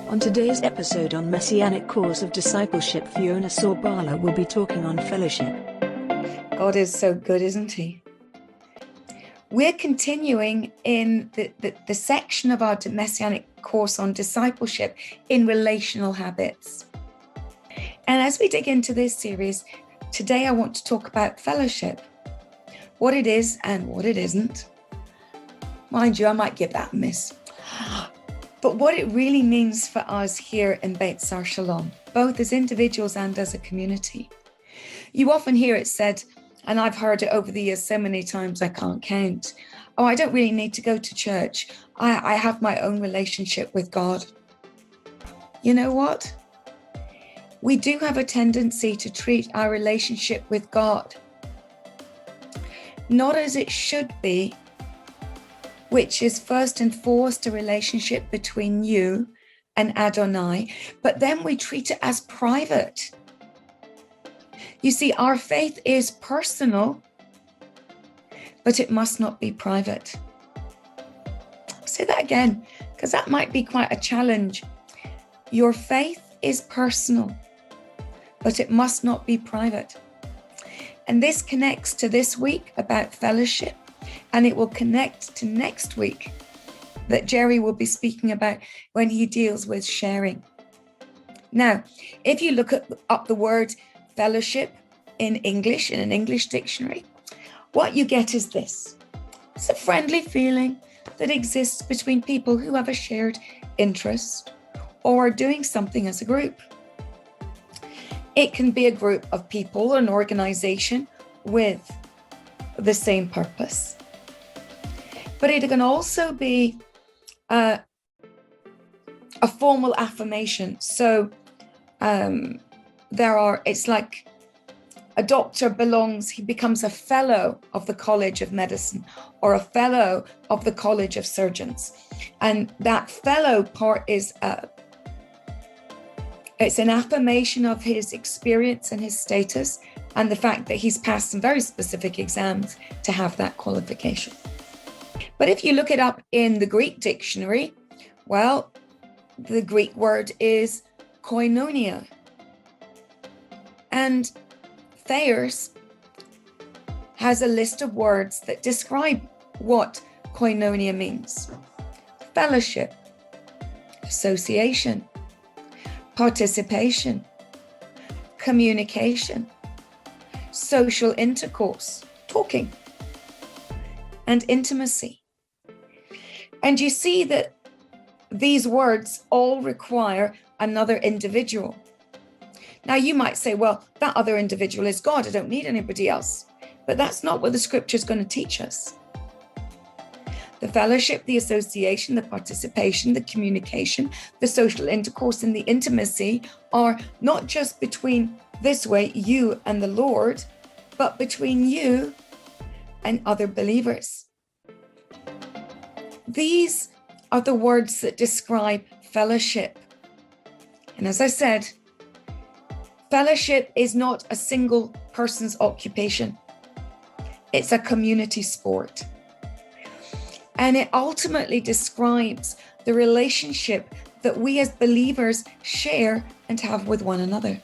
On today's episode on Messianic Course of Discipleship, Fiona Sorbala will be talking on fellowship. God is so good, isn't he? We're continuing in the section of our Messianic course on discipleship in relational habits. And as we dig into this series, today I want to talk about fellowship, what it is and what it isn't. Mind you, I might give that a miss. But what it really means for us here in Beit SHALOM, both as individuals and as a community. You often hear it said, and I've heard it over the years so many times I can't count, oh, I don't really need to go to church. I have my own relationship with God. You know what? We do have a tendency to treat our relationship with God not as it should be, which is first and foremost a relationship between you and Adonai, but then we treat it as private. You see, our faith is personal, but it must not be private. I'll say that again, because that might be quite a challenge. Your faith is personal, but it must not be private. And this connects to this week about fellowship, and it will connect to next week that Jerry will be speaking about when he deals with sharing. Now, if you look up the word fellowship in English, in an English dictionary, what you get is this. It's a friendly feeling that exists between people who have a shared interest or are doing something as a group. It can be a group of people, an organization with the same purpose. But it can also be a formal affirmation. So it's like a doctor he becomes a fellow of the College of Medicine or a fellow of the College of Surgeons. And that fellow part is it's an affirmation of his experience and his status and the fact that he's passed some very specific exams to have that qualification. But if you look it up in the Greek dictionary, well, the Greek word is koinonia. And Thayer's has a list of words that describe what koinonia means. Fellowship, association, participation, communication, social intercourse, talking, and intimacy. And you see that these words all require another individual. Now you might say, well, that other individual is God. I don't need anybody else. But that's not what the scripture is going to teach us. The fellowship, the association, the participation, the communication, the social intercourse, and the intimacy are not just between this way, you and the Lord, but between you and other believers. These are the words that describe fellowship. And as I said, fellowship is not a single person's occupation. It's a community sport. And it ultimately describes the relationship that we as believers share and have with one another.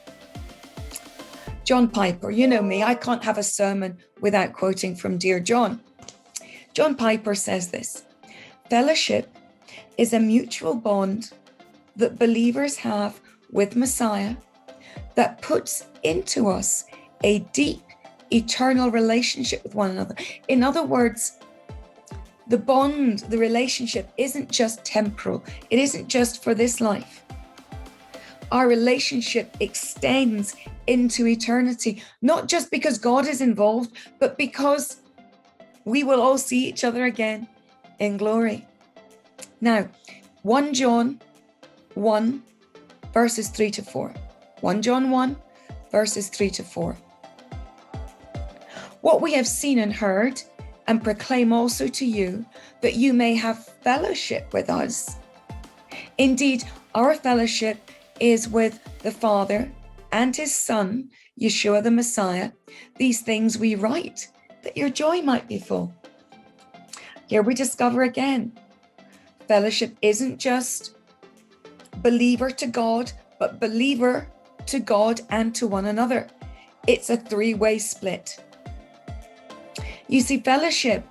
John Piper, you know me, I can't have a sermon without quoting from Dear John. John Piper says this: fellowship is a mutual bond that believers have with Messiah that puts into us a deep, eternal relationship with one another. In other words, the bond, the relationship isn't just temporal. It isn't just for this life. Our relationship extends into eternity, not just because God is involved, but because we will all see each other again in glory. Now, 1 John 1, verses 3 to 4. 1 John 1, verses 3 to 4. What we have seen and heard, and proclaim also to you, that you may have fellowship with us. Indeed, our fellowship is with the Father and his Son, Yeshua the Messiah. These things we write, that your joy might be full. Here we discover again, fellowship isn't just believer to God, but believer to God and to one another. It's a three-way split. You see, fellowship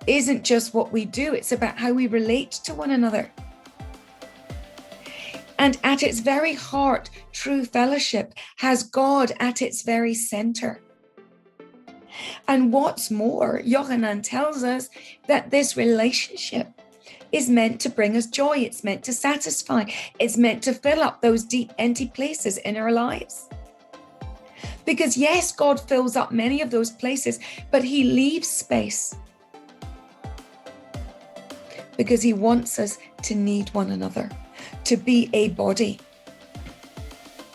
isn't just what we do, it's about how we relate to one another. And at its very heart, true fellowship has God at its very center. And what's more, Yochanan tells us that this relationship is meant to bring us joy. It's meant to satisfy. It's meant to fill up those deep, empty places in our lives. Because yes, God fills up many of those places, but he leaves space because he wants us to need one another, to be a body,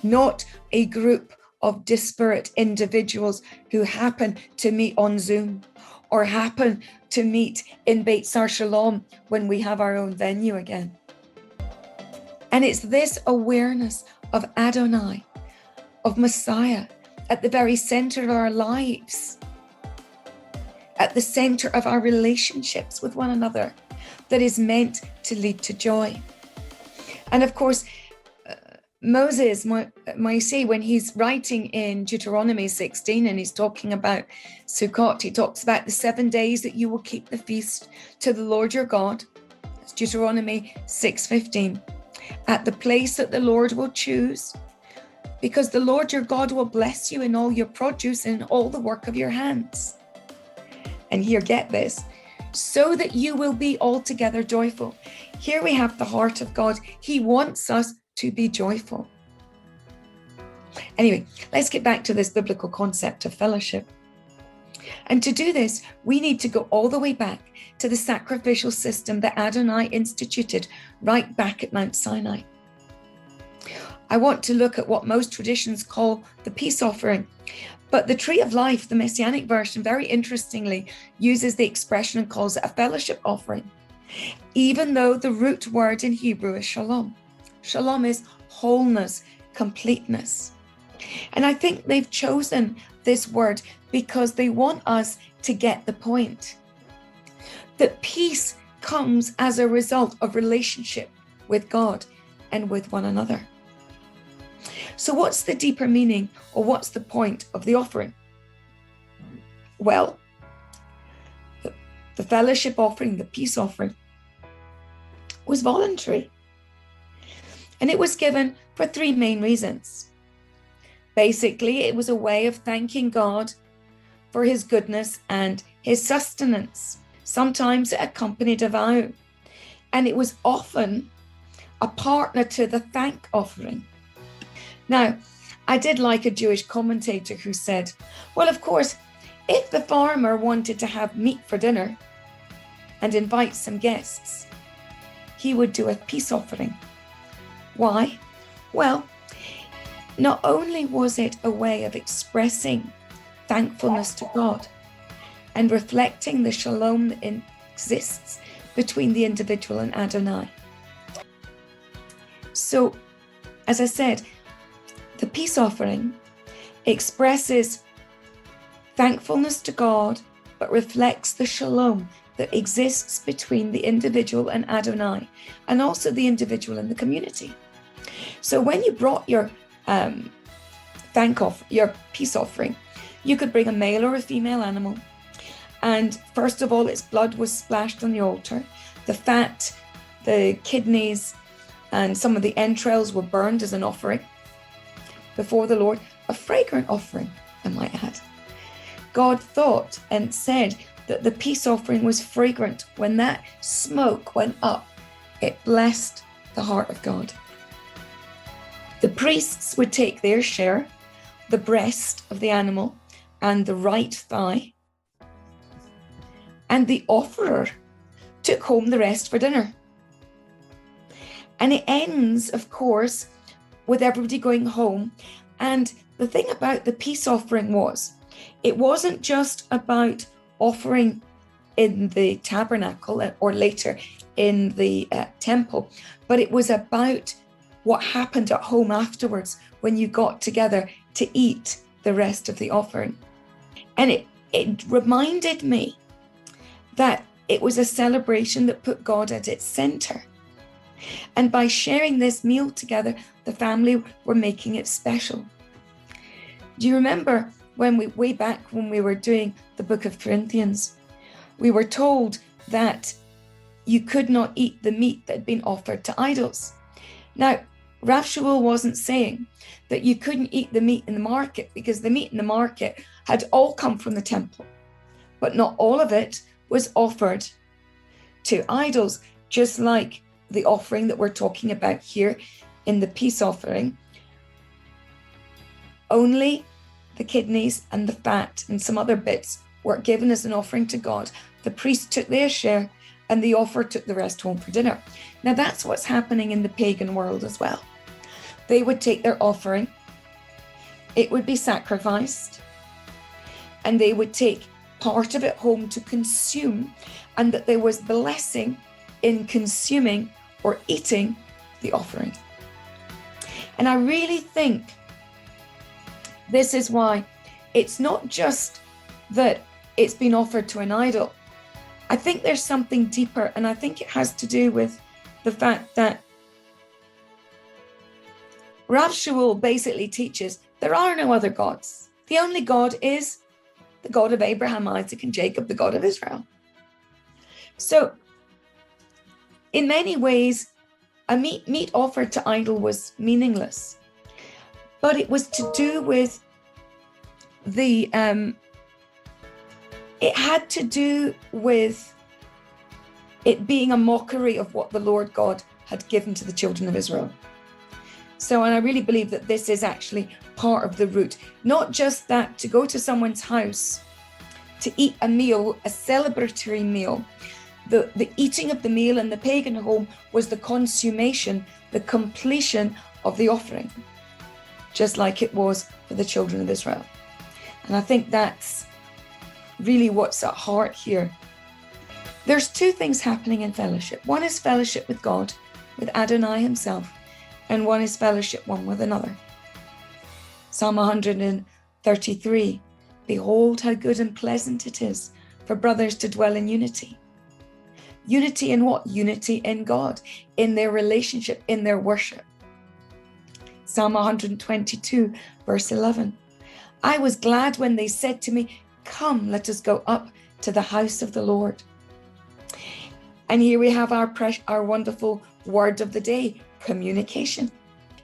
not a group of disparate individuals who happen to meet on Zoom or happen to meet in Beit Sar Shalom when we have our own venue again. And it's this awareness of Adonai, of Messiah, at the very center of our lives, at the center of our relationships with one another, that is meant to lead to joy. And of course, Moses, Moisés, when he's writing in Deuteronomy 16 and he's talking about Sukkot, he talks about the 7 days that you will keep the feast to the Lord your God. That's Deuteronomy 6:15. At the place that the Lord will choose, because the Lord your God will bless you in all your produce and in all the work of your hands. And here, get this, so that you will be altogether joyful. Here we have the heart of God. He wants us to be joyful. Anyway, let's get back to this biblical concept of fellowship. And to do this, we need to go all the way back to the sacrificial system that Adonai instituted right back at Mount Sinai. I want to look at what most traditions call the peace offering. But the Tree of Life, the Messianic version, very interestingly, uses the expression and calls it a fellowship offering, even though the root word in Hebrew is shalom. Shalom is wholeness, completeness. And I think they've chosen this word because they want us to get the point that peace comes as a result of relationship with God and with one another. So what's the deeper meaning, or what's the point of the offering? Well, the fellowship offering, the peace offering, was voluntary. And it was given for three main reasons. Basically, it was a way of thanking God for his goodness and his sustenance. Sometimes it accompanied a vow. And it was often a partner to the thank offering. Now, I did like a Jewish commentator who said, well, of course, if the farmer wanted to have meat for dinner and invite some guests, he would do a peace offering. Why? Well, not only was it a way of expressing thankfulness to God and reflecting the shalom that exists between the individual and Adonai. So, as I said, the peace offering expresses thankfulness to God, but reflects the shalom that exists between the individual and Adonai, and also the individual and the community. So when you brought your your peace offering, you could bring a male or a female animal, and first of all, its blood was splashed on the altar. The fat, the kidneys, and some of the entrails were burned as an offering before the Lord, a fragrant offering, I might add. God thought and said that the peace offering was fragrant. When that smoke went up, it blessed the heart of God. The priests would take their share, the breast of the animal and the right thigh, and the offerer took home the rest for dinner. And it ends, of course, with everybody going home. And the thing about the peace offering was, it wasn't just about offering in the tabernacle or later in the temple, but it was about what happened at home afterwards when you got together to eat the rest of the offering. And it reminded me that it was a celebration that put God at its center. And by sharing this meal together, the family were making it special. Do you remember way back when we were doing the book of Corinthians, we were told that you could not eat the meat that had been offered to idols. Now, Rav Shaul wasn't saying that you couldn't eat the meat in the market, because the meat in the market had all come from the temple, but not all of it was offered to idols, just like the offering that we're talking about here in the peace offering. Only the kidneys and the fat and some other bits were given as an offering to God. The priest took their share and the offerer took the rest home for dinner. Now that's what's happening in the pagan world as well. They would take their offering, it would be sacrificed, and they would take part of it home to consume, and that there was blessing in consuming or eating the offering. And I really think this is why it's not just that it's been offered to an idol. I think there's something deeper, and I think it has to do with the fact that Rav Shaul basically teaches there are no other gods. The only God is the God of Abraham, Isaac, and Jacob, the God of Israel. So, in many ways, a meat offered to idol was meaningless, but it was to do with it had to do with it being a mockery of what the Lord God had given to the children of Israel. So, and I really believe that this is actually part of the root, not just that to go to someone's house to eat a meal, a celebratory meal. The eating of the meal in the pagan home was the consummation, the completion of the offering, just like it was for the children of Israel. And I think that's really what's at heart here. There's two things happening in fellowship. One is fellowship with God, with Adonai himself, and one is fellowship one with another. Psalm 133, behold how good and pleasant it is for brothers to dwell in unity. Unity in what? Unity in God, in their relationship, in their worship. Psalm 122, verse 11. I was glad when they said to me, come, let us go up to the house of the Lord. And here we have our wonderful word of the day, communication.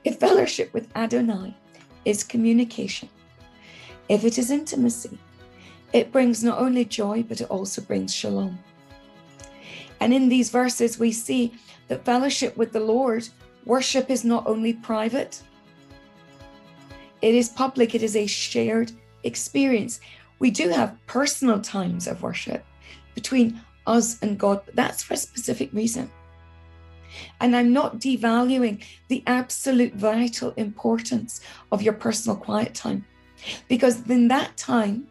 If fellowship with Adonai is communication, if it is intimacy, it brings not only joy, but it also brings shalom. And in these verses, we see that fellowship with the Lord, worship is not only private, it is public, it is a shared experience. We do have personal times of worship between us and God, but that's for a specific reason. And I'm not devaluing the absolute vital importance of your personal quiet time, because in that time,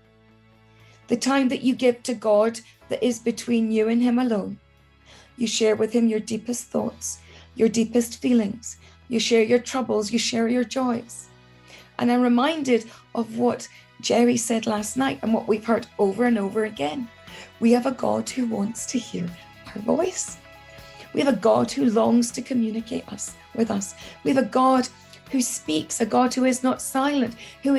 the time that you give to God that is between you and him alone, you share with him your deepest thoughts, your deepest feelings, you share your troubles, you share your joys. And I'm reminded of what Jerry said last night and what we've heard over and over again. We have a God who wants to hear our voice. We have a God who longs to communicate with us. We have a God who speaks, a God who is not silent, who